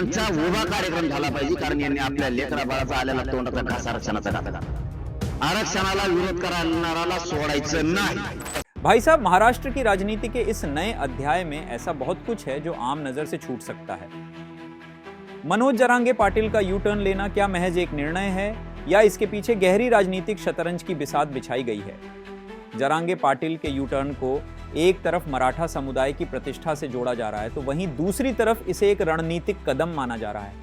यांचा उभा कार्यक्रम झाला पाहिजे, कारण यांनी आपल्या लेकरा बाळाचा आलेला तोंडाचा घास आरक्षणाचा घातला. आरक्षणाला विरोध करणाऱ्याला सोडायचं नाही. भाई साहब, महाराष्ट्र की राजनीति के इस नए अध्याय में ऐसा बहुत कुछ है जो आम नजर से छूट सकता है. मनोज जरांगे पाटिल का यू टर्न लेना क्या महज एक निर्णय है या इसके पीछे गहरी राजनीतिक शतरंज की बिसात बिछाई गई है? जरांगे पाटिल के यू टर्न को एक तरफ मराठा समुदाय की प्रतिष्ठा से जोड़ा जा रहा है, तो वहीं दूसरी तरफ इसे एक रणनीतिक कदम माना जा रहा है.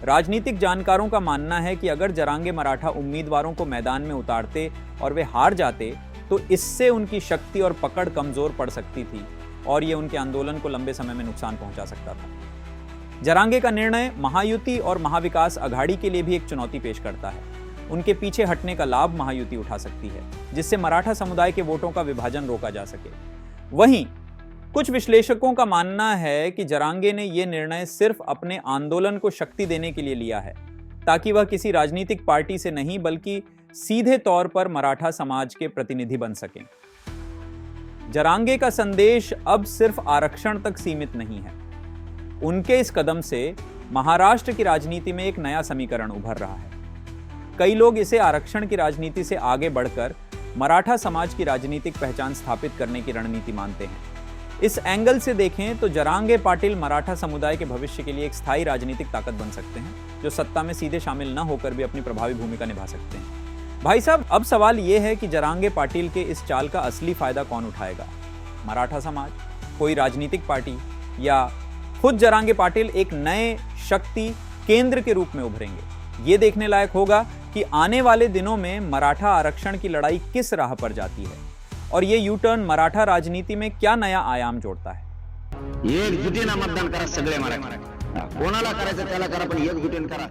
राजनीतिक जानकारों का मानना है कि अगर जरांगे मराठा उम्मीदवारों को मैदान में उतारते और वे हार जाते तो इससे उनकी शक्ति और पकड़ कमजोर पड़ सकती थी और ये उनके आंदोलन को लंबे समय में नुकसान पहुंचा सकता था. जरांगे का निर्णय महायुति और महाविकास अघाड़ी के लिए भी एक चुनौती पेश करता है. उनके पीछे हटने का लाभ महायुति उठा सकती है, जिससे मराठा समुदाय के वोटों का विभाजन रोका जा सके. वहीं कुछ विश्लेषकों का मानना है कि जरांगे ने यह निर्णय सिर्फ अपने आंदोलन को शक्ति देने के लिए लिया है, ताकि वह किसी राजनीतिक पार्टी से नहीं बल्कि सीधे तौर पर मराठा समाज के प्रतिनिधि बन सकें. जरांगे का संदेश अब सिर्फ आरक्षण तक सीमित नहीं है. उनके इस कदम से महाराष्ट्र की राजनीति में एक नया समीकरण उभर रहा है. कई लोग इसे आरक्षण की राजनीति से आगे बढ़कर मराठा समाज की राजनीतिक पहचान स्थापित करने की रणनीति मानते हैं. इस एंगल से देखें तो जरांगे पाटिल मराठा समुदाय के भविष्य के लिए एक स्थायी राजनीतिक ताकत बन सकते हैं, जो सत्ता में सीधे शामिल न होकर भी अपनी प्रभावी भूमिका निभा सकते हैं. भाई साहब, अब सवाल यह है कि जरांगे पाटिल के इस चाल का असली फायदा कौन उठाएगा? मराठा समाज, कोई राजनीतिक पार्टी, या खुद जरांगे पाटिल एक नए शक्ति केंद्र के रूप में उभरेंगे? ये देखने लायक होगा कि आने वाले दिनों में मराठा आरक्षण की लड़ाई किस राह पर जाती है और ये यू टर्न मराठा राजनीति में क्या नया आयाम जोड़ता है. एकजुटीनं मतदान करा सगळे मराठी. कोणाला करायचं त्याला करा, पण एकजुटीनं करा.